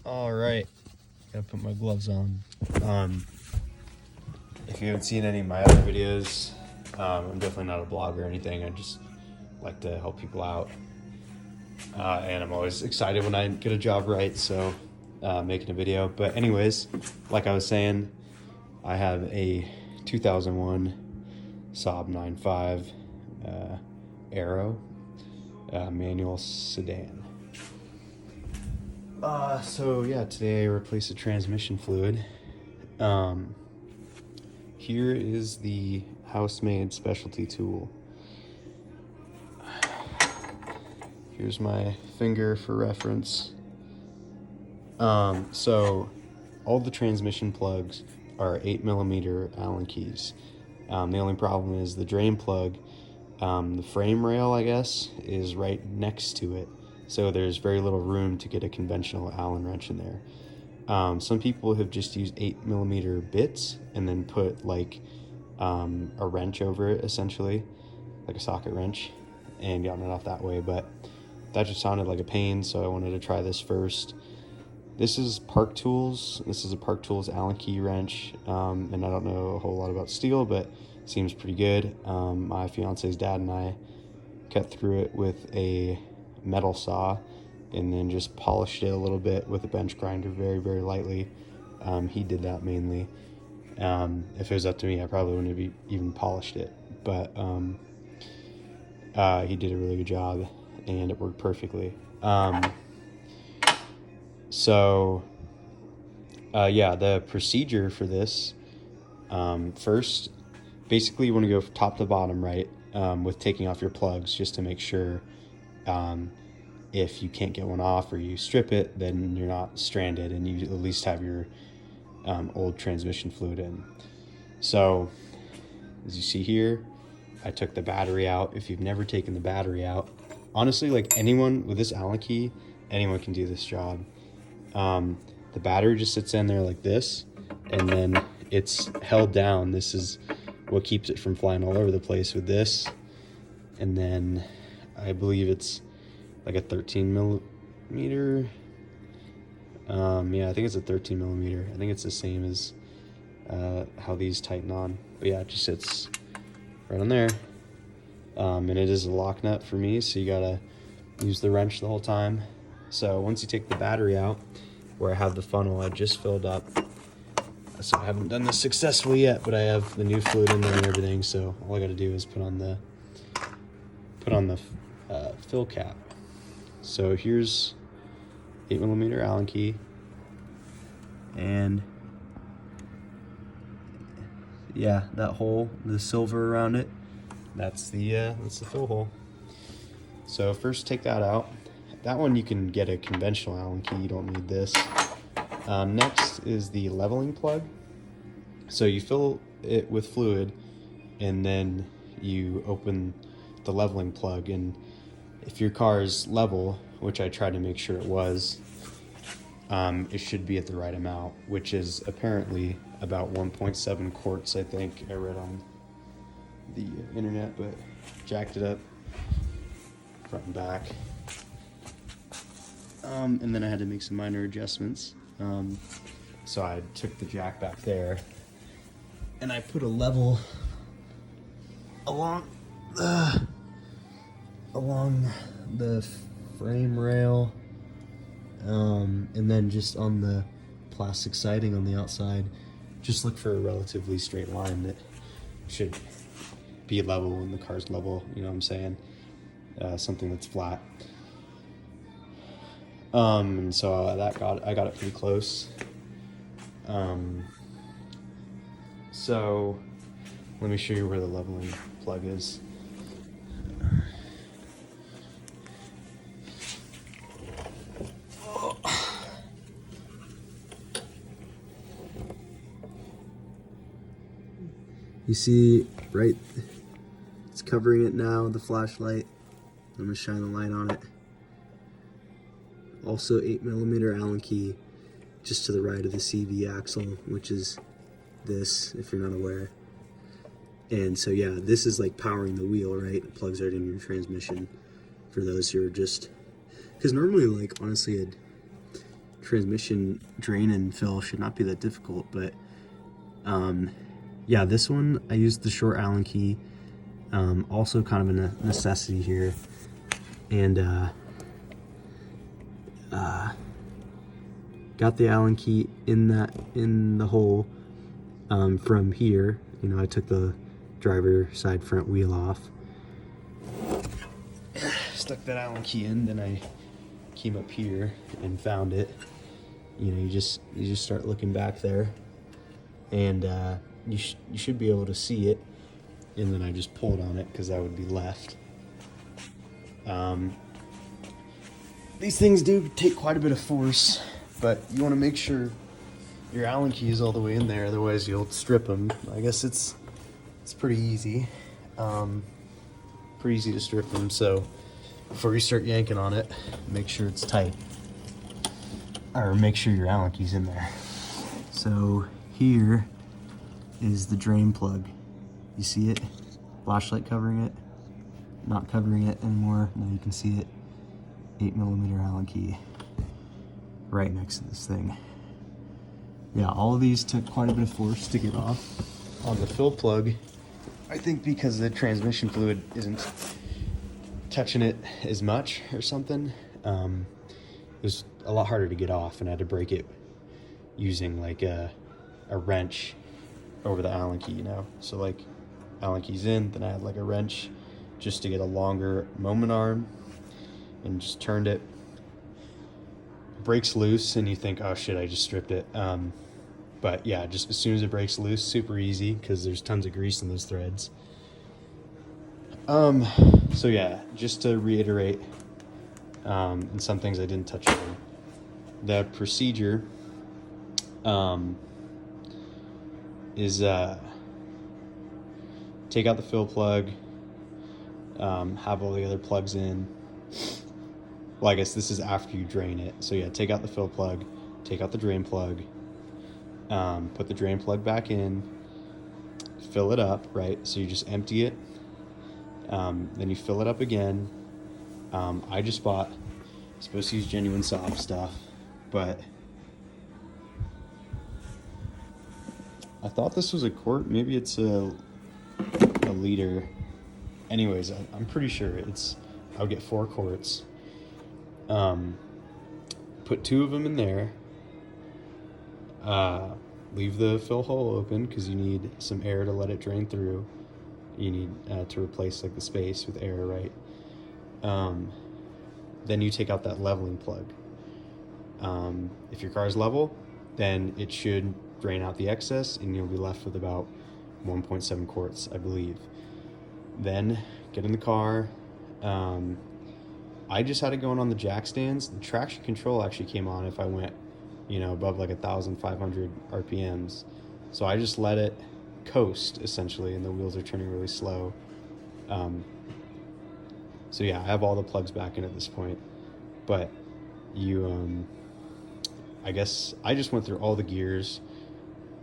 All right, gotta put my gloves on. If you haven't seen any of my other videos, I'm definitely not a blogger or anything. I just like to help people out, and I'm always excited when I get a job right. So making a video. But anyways, like I was saying, I have a 2001 Saab 9.5 Aero manual sedan. So yeah, today I replaced the transmission fluid. Here is the house-made specialty tool. Here's my finger for reference. So all the transmission plugs are 8mm Allen keys. The only problem is the drain plug, the frame rail, I guess, is right next to it. So there's very little room to get a conventional Allen wrench in there. Some people have just used 8mm bits and then put like a wrench over it, essentially, like a socket wrench, and gotten it off that way, but that just sounded like a pain, so I wanted to try this first. This is Park Tools. This is a Park Tools Allen key wrench, and I don't know a whole lot about steel, but it seems pretty good. My fiance's dad and I cut through it with a metal saw and then just polished it a little bit with a bench grinder very, very lightly. He did that mainly. If it was up to me, I probably wouldn't have even polished it, but he did a really good job and it worked perfectly. Yeah, the procedure for this, first, basically you want to go top to bottom, right, with taking off your plugs just to make sure if you can't get one off or you strip it, then you're not stranded and you at least have your old transmission fluid in. So as you see here, I took the battery out. If you've never taken the battery out, honestly, like anyone with this Allen key, anyone can do this job. The battery just sits in there like this, and then it's held down. This is what keeps it from flying all over the place with this. And then I believe it's like a 13mm. Yeah, I think it's a 13mm. I think it's the same as how these tighten on. But yeah, it just sits right on there. And it is a lock nut for me, so you gotta use the wrench the whole time. So once you take the battery out, where I have the funnel I just filled up, so I haven't done this successfully yet, but I have the new fluid in there and everything, so all I gotta do is put on the fill cap. So here's 8mm Allen key, and yeah, that hole, the silver around it, that's the fill hole. So first take that out. That one you can get a conventional Allen key, you don't need this. Next is the leveling plug. So you fill it with fluid and then you open the leveling plug, and if your car is level, which I tried to make sure it was, it should be at the right amount, which is apparently about 1.7 quarts, I think I read on the internet, but jacked it up front and back. And then I had to make some minor adjustments. So I took the jack back there and I put a level along the frame rail, and then just on the plastic siding on the outside, just look for a relatively straight line that should be level when the car's level, you know what I'm saying? Something that's flat. And so I got it pretty close. So let me show you where the leveling plug is. You see, right, it's covering it now with the flashlight. I'm gonna shine the light on it. Also 8mm Allen key just to the right of the CV axle, which is this, if you're not aware. And so yeah, this is like powering the wheel, right? It plugs right in your transmission for those who are just, because normally, like, honestly, transmission drain and fill should not be that difficult, but yeah, this one I used the short Allen key, also kind of a necessity here, and got the Allen key in the hole from here. You know, I took the driver side front wheel off, stuck that Allen key in, then I came up here and found it. You know, you just start looking back there, and you should be able to see it. And then I just pulled on it because that would be left. These things do take quite a bit of force, but you want to make sure your Allen key is all the way in there, otherwise you'll strip them. I guess it's pretty easy. Pretty easy to strip them, so before you start yanking on it, make sure it's tight. Or make sure your Allen key's in there. So here is the drain plug. You see it? Flashlight covering it. Not covering it anymore. Now you can see it. 8mm Allen key. Right next to this thing. Yeah, all of these took quite a bit of force to get off. On the fill plug, I think because the transmission fluid isn't touching it as much or something, it was a lot harder to get off, and I had to break it using like a wrench over the Allen key, you know? So like Allen key's in, then I had like a wrench just to get a longer moment arm, and just turned it. Breaks loose and you think, oh shit, I just stripped it. But yeah, just as soon as it breaks loose, super easy because there's tons of grease in those threads. So yeah, just to reiterate, and some things I didn't touch on, the procedure is take out the fill plug, have all the other plugs in. Well, I guess this is after you drain it. So yeah, take out the fill plug, take out the drain plug, put the drain plug back in, fill it up, right? So you just empty it, then you fill it up again. I just bought, I'm supposed to use genuine Saab stuff, but I thought this was a quart. Maybe it's a liter. Anyways, I'm pretty sure I would get 4 quarts. Put 2 of them in there. Leave the fill hole open because you need some air to let it drain through. You need to replace like the space with air, right? Then you take out that leveling plug. If your car is level, then it should drain out the excess and you'll be left with about 1.7 quarts, I believe. Then get in the car. I just had it going on the jack stands. The traction control actually came on if I went, you know, above like 1,500 RPMs. So I just let it coast essentially, and the wheels are turning really slow. So yeah, I have all the plugs back in at this point, but you, I guess I just went through all the gears,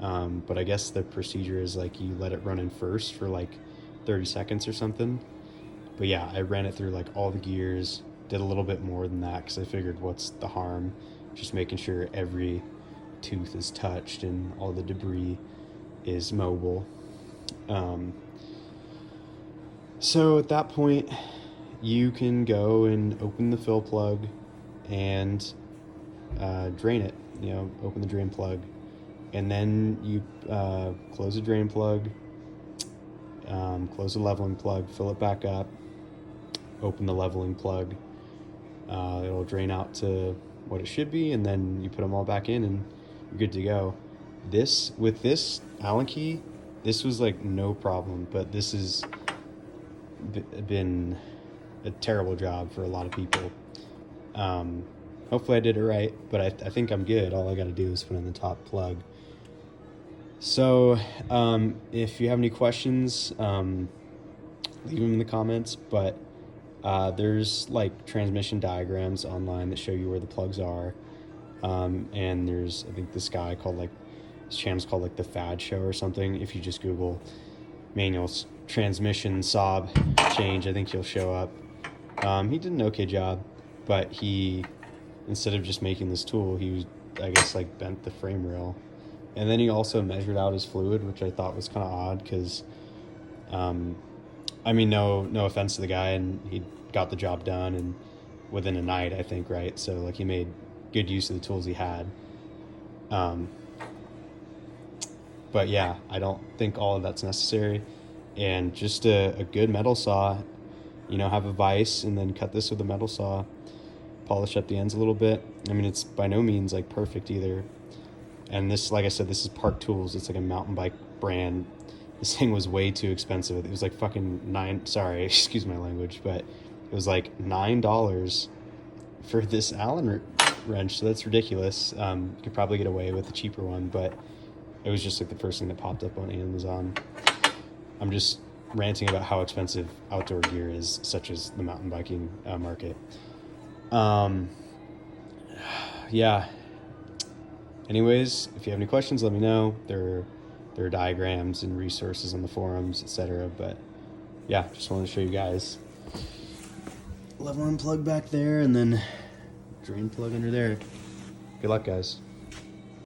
but I guess the procedure is like you let it run in first for like 30 seconds or something. But yeah, I ran it through like all the gears, did a little bit more than that because I figured what's the harm, just making sure every tooth is touched and all the debris is mobile. So at that point, you can go and open the fill plug and drain it, you know, open the drain plug. And then you close the drain plug, close the leveling plug, fill it back up, open the leveling plug. It'll drain out to what it should be, and then you put them all back in and you're good to go. With this Allen key, this was like no problem, but this has been a terrible job for a lot of people. Hopefully I did it right, but I think I'm good. All I got to do is put in the top plug. So if you have any questions, leave them in the comments, but there's like transmission diagrams online that show you where the plugs are. And there's, I think this guy called like, his channel's called like the Fad Show or something. If you just Google manual transmission Saab change, I think he'll show up. He did an okay job, but he instead of just making this tool, he, I guess, like bent the frame rail. And then he also measured out his fluid, which I thought was kind of odd because, I mean, no offense to the guy, and he got the job done and within a night, I think, right? So like he made good use of the tools he had. But yeah, I don't think all of that's necessary. And just a good metal saw, you know, have a vise and then cut this with a metal saw, polish up the ends a little bit. I mean, it's by no means like perfect either. And this, like I said, this is Park Tools. It's like a mountain bike brand. This thing was way too expensive. It was like fucking sorry, excuse my language, but it was like $9 for this Allen wrench. So that's ridiculous. You could probably get away with a cheaper one, but it was just like the first thing that popped up on Amazon. I'm just ranting about how expensive outdoor gear is, such as the mountain biking market. Yeah. Anyways, if you have any questions, let me know. There are diagrams and resources on the forums, etc. But yeah, just wanted to show you guys. Level 1 plug back there, and then drain plug under there. Good luck, guys.